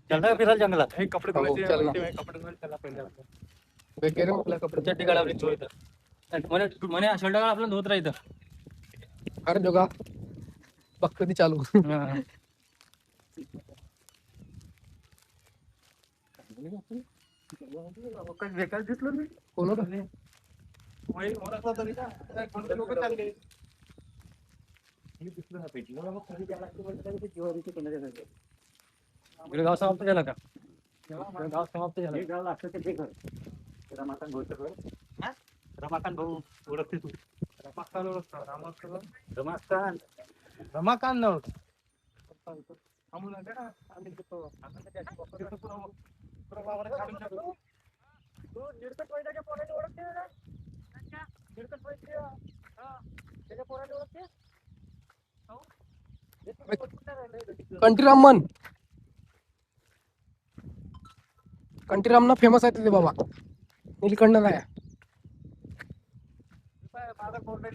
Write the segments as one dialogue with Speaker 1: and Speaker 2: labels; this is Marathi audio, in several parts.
Speaker 1: चलना फिरायला जंगलात हे
Speaker 2: कपडे
Speaker 1: कपडे
Speaker 2: चला पहिले आपल्या कपडे
Speaker 1: चड्डी काढा आपली चोय म्हणे म्हणे शर्ट काढा आपलं धोत राहिलं
Speaker 2: अरे जोगा बघ कधी चालू
Speaker 1: बेकार दिसलं नाही
Speaker 2: कोण होतं
Speaker 1: गाव समाप्त झाला का गाव समाप्त झालं गाव लागतं ते घर रमाकांत भाऊ ओळखते तू रमाकांत ओळखतो रमाकांत नव्हतं
Speaker 2: कंटीरामन कंटीरामना फेमस आहे तिथे बाबा नीलकंठ आहे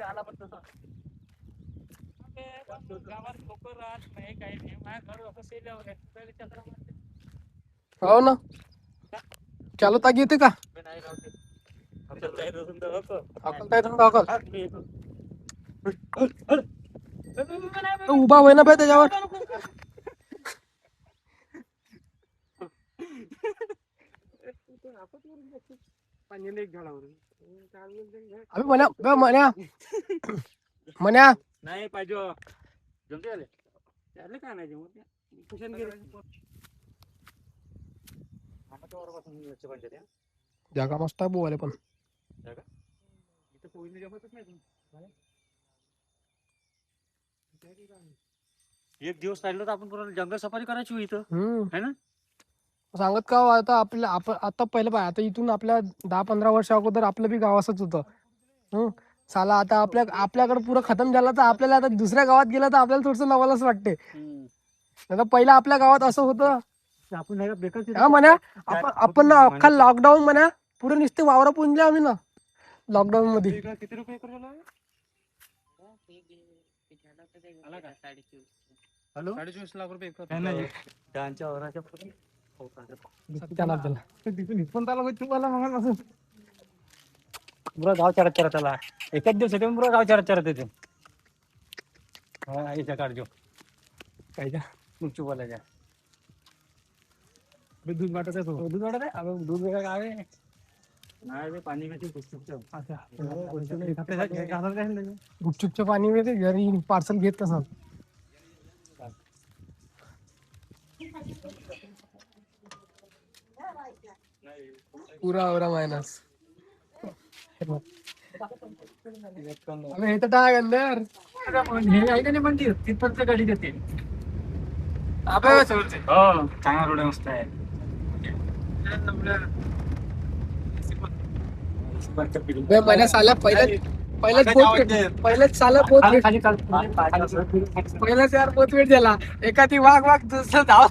Speaker 1: आला पण तसं गावात लोक राहत नाही काही नाही माझ्या घर
Speaker 2: हो ना चालू तागी येते का उभा होय ना बाय त्याच्यावर अबे मन्या मन्या
Speaker 1: नाही पाहिजे जमते आले त्याले काय नाही जमत ट्युशन गेले
Speaker 2: जागा मस्त आहे बोवाले पण
Speaker 1: जागा इथं पोहिली जमतच नाही एक दिवस राहिलो तर आपण पूर्ण जंगल सफारी करायची इथं है ना
Speaker 2: सांगत का आता आपल्या आता पहिलं पाय आता इथून आपल्या 10-15 वर्ष अगोदर आपलं बी गाव असंच होतं साला आता आपल्याकडे पुरं खतम झालं तर आपल्याला आता दुसऱ्या गावात गेलं तर आपल्याला थोडस नवालाच वाटते आता पहिलं आपल्या गावात असं होतं
Speaker 1: आपण
Speaker 2: म्हणा आपण अख्खा लॉकडाऊन म्हणा पुरे नुसते वावर पुंजले आम्ही ना लॉकडाऊन मध्ये
Speaker 1: किती रुपये एकर झाला हॅलो 24.5 लाख रुपये एकर त्यांच्या वराच्या पुरा गाव चारत चारत आला एकाच दिवस पुरा गाव चारत चारत येते आईच्या काढजो काय तुमची बोलायच्या दूध वाटत आहे दूध वाटत आहे अबे दूध वेगळं गाव आहे नाही पाणी मिळते
Speaker 2: गुपचूपचं पाणी मिळते घरी पार्सल घेत तसं पुरा आवरा मायनस अबे हे तर टाक अंदर
Speaker 1: हे आहे का नाही म्हणते तिथपर्यंत गाडी देते
Speaker 2: अबे
Speaker 1: हो चांगला रोड मस्त आहे
Speaker 2: मैंने साला पहिलेच साला पहिलेच यार बहुत वेट झाला एखादी वाघ दुसरं धाव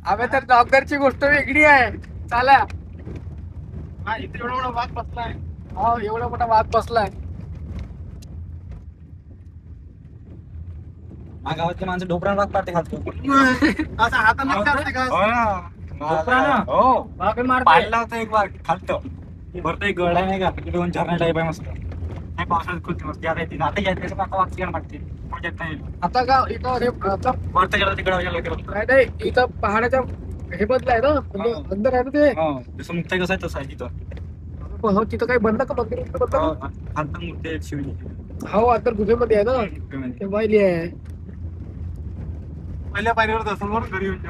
Speaker 2: अबे तर डॉक्टरची गोष्ट वेगळी आहे चाला
Speaker 1: एवढा मोठा वाघ बसलाय
Speaker 2: हो एवढा मोठा वाघ बसलाय
Speaker 1: गावातले माणसं ढोपरा वाघ पाटे खातो
Speaker 2: असं हाताला
Speaker 1: पाडला होता एक वाघ खालतो भरतो एक गड आहे नाही का तिथे दोन झरणा टाईप आहे मस्त नाही पावसाळ्यात खूप मस्त आता येते आता यायचं वाघ चिकन वाटते
Speaker 2: आता का इथं
Speaker 1: वरता गेला तिकडे
Speaker 2: नाही इथं पहाडाच्या हे बदलाय ना अंदर आहे ना ते
Speaker 1: जसं मुक्ताई कसं आहे तसं आहे तिथं
Speaker 2: हो तिथं काही बंद का मंदिर
Speaker 1: आता मूर्ती आहे शिवजी
Speaker 2: हो आता गुहेमध्ये आहे ना ते वाहिली आहे
Speaker 1: पहिल्या पायरीवर समोर घरी येऊन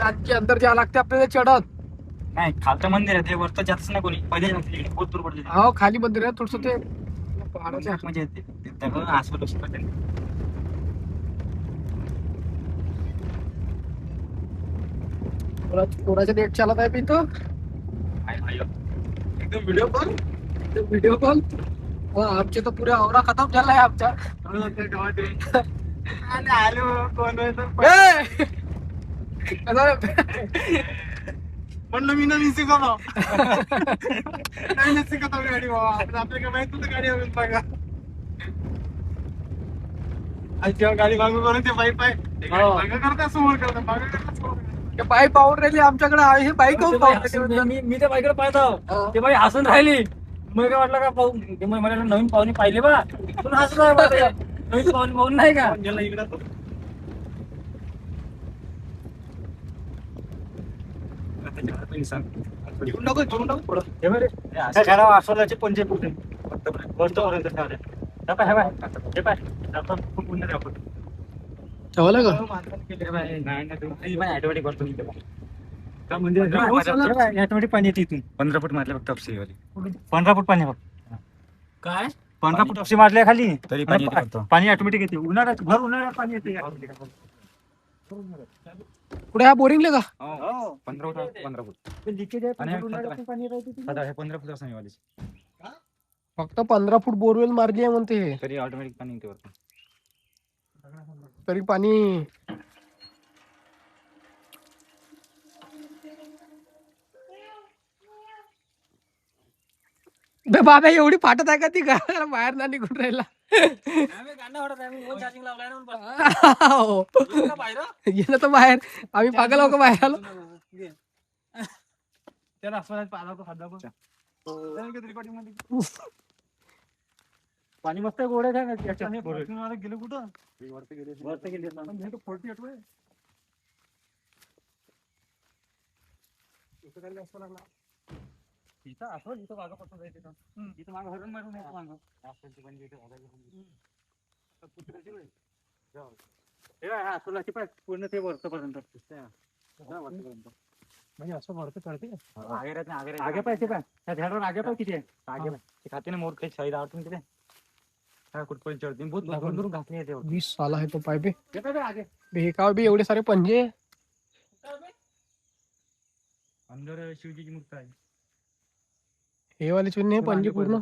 Speaker 2: आजची अंदर जावं लागते आपल्याला चढत
Speaker 1: नाही खालचं मंदिर आहे ते वरतं जातच नाही कोणी पहिले बहुत दूर पडते
Speaker 2: हो खाली मंदिर आहे थोडस ते पहाडाच्या
Speaker 1: म्हणजे येते आसपास
Speaker 2: कोणाच्या नेट चालत आहे इथं
Speaker 1: एकदम व्हिडिओ कॉल
Speaker 2: आमचे तर पुरे आवरा खतम झालाय आमच्या
Speaker 1: आलो कोण म्हणलं मी नवीन शिकवतो. नवीनच शिकवतो गाडी बाबा. आपल्याला माहित नव्हतं गाडी हवी बघा. आणि जेव्हा गाडी मागू करून ते बाईक पाय मागं करता समोर करता मागं करता समोर करता.
Speaker 2: बाईक पाहून राहिली आमच्याकडे आहे, बाईक
Speaker 3: मी त्या बाईकडे पाहतो ते बाई हसून राहिली. मग काय वाटलं का पाहू ते मग मला नवीन पाहुणे पाहिले बा पण हसून आहे बा ते. नवीन पाहुणे पाहून नाही का
Speaker 1: गेला इकडं तो.
Speaker 3: घेऊन टाकू पुढं.
Speaker 1: हे बघ रे. त्या घरावर अस्वलाचे पंजे फुटले. वरपर्यंत ठेवले. हे पाय, हे पाय. हे पाय. आपण पुन्हा द्या आपण.
Speaker 2: ठेवलं का?
Speaker 1: ऑटोमॅटिक वरतून येते बा. का म्हणजे ऑटोमॅटिक पाणी येते इथून 15 फूट मारल्या फक्त अपसी वाली 15 फूट पाणी फक्त
Speaker 3: काय
Speaker 1: 15 फूट अपसी मारल्या खाली
Speaker 3: तरी पाणी येते फक्त.
Speaker 1: पाणी ऑटोमॅटिक येते. उन्हाळ्यात भर उन्हाळ्यात पाणी येते.
Speaker 2: पुढे ह्या बोरिंगले का?
Speaker 1: 15 फूट
Speaker 3: लिकेज आहे
Speaker 1: आणि
Speaker 3: उन्हाळ्यात पाणी राहते
Speaker 1: आता हे 15 फूट असं वाली
Speaker 2: फक्त 15 फूट बोरवेल मारली आहे म्हणते हे.
Speaker 1: तरी ऑटोमॅटिक पाणी येते वरतून.
Speaker 2: तरी पाणी बे बाबा एवढी फाटत आहे का ती घराला बाहेर ना निघून राहिला.
Speaker 3: आम्ही गाणं म्हणत आहे, आम्ही चार्जिंग लावलाय ना म्हणून
Speaker 2: हो.
Speaker 3: बस. का बाहेर
Speaker 2: गेलं तर बाहेर आम्ही पागल लोक बाहेर आलो.
Speaker 1: त्याला अस्वलात पाला तो खादा पण रेकॉर्डिंग मध्ये
Speaker 3: पाणी मस्त गोड आहे ना त्याच्यात.
Speaker 1: गेलो कुठं
Speaker 3: वरती गेले ना.
Speaker 1: पण हे तो 48 आहे.
Speaker 3: इथं असं इथं मागं पडतो जायचं इथं. इथं मागं हरून मारून येतो मागं.
Speaker 1: हे बघ, हा अस्वलाची पाय पूर्ण ते वरपर्यंत
Speaker 2: म्हणजे असं भरतं कळते
Speaker 1: आगे पाय ते पाय त्या झाडावर आगे पाय किती आहे आगे पाय ते खाते ना मोर काही शाही आवडून तिथे हा कुठपर्यंत चढते बहुत धरून धरून घातली आहे ते
Speaker 2: 20 साला आहे तो पाय बे.
Speaker 1: हे पाय आगे
Speaker 2: बे हे का बे एवढे सारे पंजे.
Speaker 1: अंदर शिवजीची मूर्ती आहे.
Speaker 2: हे वाले चुन्ने पंजे पूर्ण.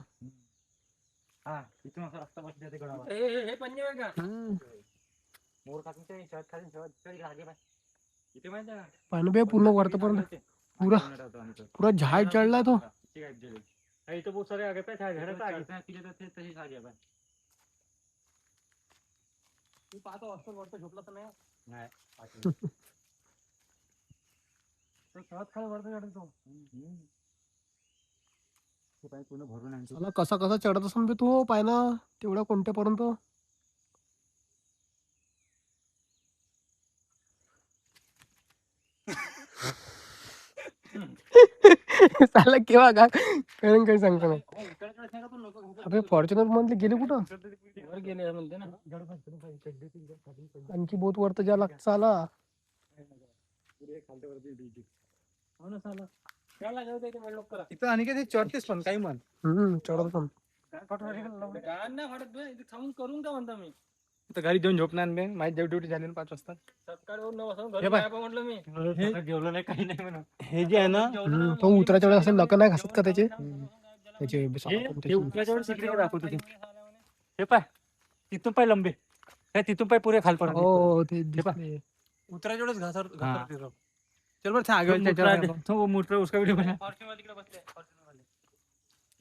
Speaker 1: हा इथून असा रस्ता बसला ते गडावर
Speaker 3: हे पंजे आहे का
Speaker 1: मोर खाते ते शहद खाते शहद आगे पाय इथे माहिती आहे का
Speaker 2: पण बे पूर्ण वरपर्यंत पुरा पुरा झाड चढला तो.
Speaker 1: इथं बहुत सारे आगे पाय झाडाचा आगे तिथे तर तशीच आगे पाय
Speaker 3: तू पाहतो असं वरतं झोपला तर नाही
Speaker 1: नाही
Speaker 3: सहज खाली वरतं चढतो तो.
Speaker 1: ते पाय पूर्ण भरून आणतो
Speaker 2: साला कसा कसा चढत असून बे तू पाय ना तेवढ्या कोणत्यापर्यंत. साला केव्हा का कारण काही सांगतो नाही. अबे फॉर्च्युनर मधले गेले कुठं?
Speaker 3: वर गेले म्हणते ना.
Speaker 2: आणखी बहुत वरत ज्या लागत साला.
Speaker 3: हो ना साला. काय लागलं होतं ते वेळ लोक करा.
Speaker 1: इथं आणि काही चढतेस पण काही म्हण
Speaker 2: चढत पण
Speaker 3: काय नाही फाटत बे. इथे थांबून करून का म्हणता मी.
Speaker 1: तर घरी जाऊन झोपणार मी माझी ड्युटी झाली 5 वाजता
Speaker 3: सकाळी 9 वाजता
Speaker 1: हे
Speaker 3: घरी
Speaker 1: बाय.
Speaker 3: जायचं म्हटलं मी.
Speaker 1: जेवलो नाही काही नाही म्हणून हे जे आहे ना
Speaker 2: तो उतराच्या वेळेस असं नक नाही घासत का त्याचे त्याचे
Speaker 1: हे उतराच्या वेळेस इकडे दाखवतो ते हे पाय तिथून पाय लंबे हे तिथून पाय पुरे खालपर्यंत
Speaker 2: हो ते
Speaker 1: दिसले.
Speaker 3: उतराच्या वेळेस घासर
Speaker 1: चल बरं आगे तो मोटर उसका व्हिडिओ बना
Speaker 3: फॉर्च्युनर तिकडे बसले. फॉर्च्युनर वाले.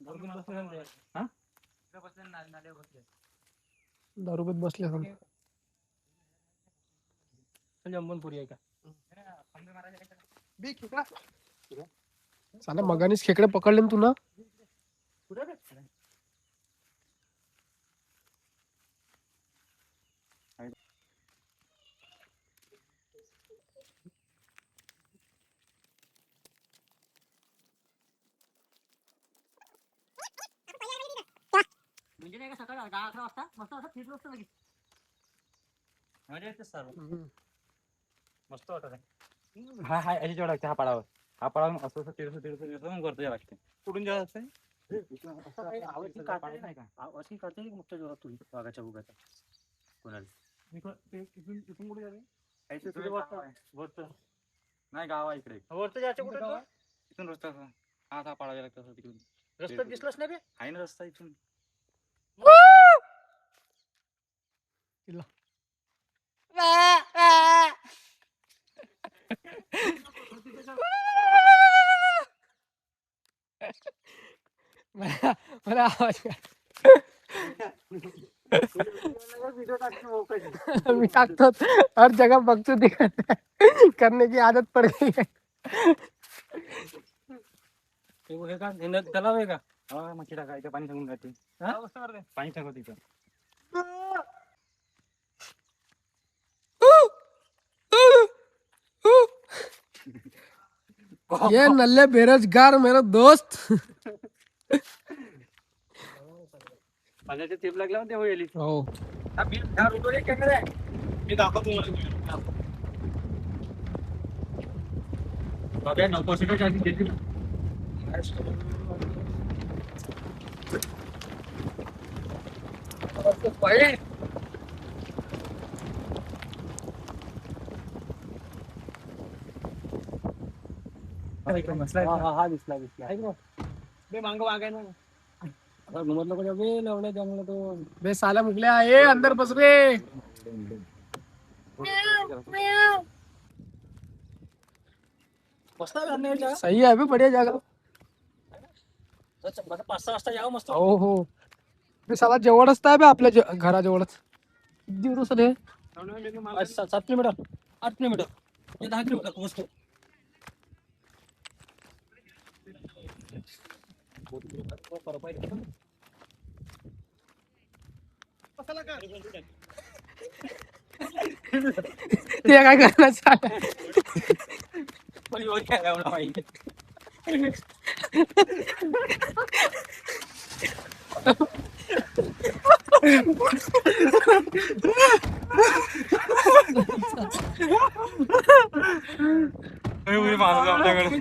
Speaker 3: वरतून बसले ना ते.
Speaker 1: हा?
Speaker 3: तिकडे बसले ना नाल्यावर बसले.
Speaker 2: दारूगत बसले असं.
Speaker 3: चल जंबनपुरी आहे का.
Speaker 2: साला मगानीच खेकडे पकडले ना तू ना.
Speaker 3: म्हणजे नाही का सकाळी 10-11 वाजता मस्त असं फिरलो असतं लगेच. मजा येते सर्व.
Speaker 1: मस्त वाटत आहे हा हा याची जेवढा लागते हा पडावर हा पडावर असं असं तिरसं मग करतो या लागते कुठून जेव्हा असते
Speaker 3: नाही का अशी करते की मोठ्या जोरात तुम्ही वाघाच्या बुगाचा कोणाला
Speaker 1: इथून कुठे जाते
Speaker 3: तिथे
Speaker 1: वरतं नाही गावा इकडे
Speaker 3: वरतं जायचं कुठे तू?
Speaker 1: इथून रस्ता हा पडावा लागतो असं तिकडून
Speaker 3: रस्ता दिसलाच नाही बे.
Speaker 1: आहे ना रस्ता इथून
Speaker 2: मला आवाज मी टाकतो हर जगह बकचोदी करने की आदत पड़ गई है.
Speaker 3: हे का तलाव आहे का?
Speaker 1: हा, मच्छी टाकायचं पाणी सांगून जाते.
Speaker 3: हा?
Speaker 1: पाणी सांगत तिथं.
Speaker 2: ये नल्ले बेरोजगार मेरा दोस्त.
Speaker 3: पाण्याचे टेप लागला ते होईल.
Speaker 2: हो
Speaker 3: ह्या रोडवर एक कॅमेरा आहे.
Speaker 1: मी दाखवतो तुम्हाला. बाबा, नको सीटं चार्जिंग देतील.
Speaker 3: हा दिसला मांग मागाय ना घुमतलं को बे लवडे त्यामुळे तो
Speaker 2: बे साला मुगल्या ये अंदर बस रे.
Speaker 3: बसता
Speaker 2: सही आहे बे बढ़िया जागा.
Speaker 3: 5-6 वाजता यावं मस्त.
Speaker 2: हो हो बे साला जवळच आहे बे आपल्या घराजवळच. किती दिवस रे
Speaker 3: 7 किलोमीटर 8 किलोमीटर 10 किलोमीटर मस्त.
Speaker 2: ते काय करणार साला.
Speaker 1: माझं आपल्याकडे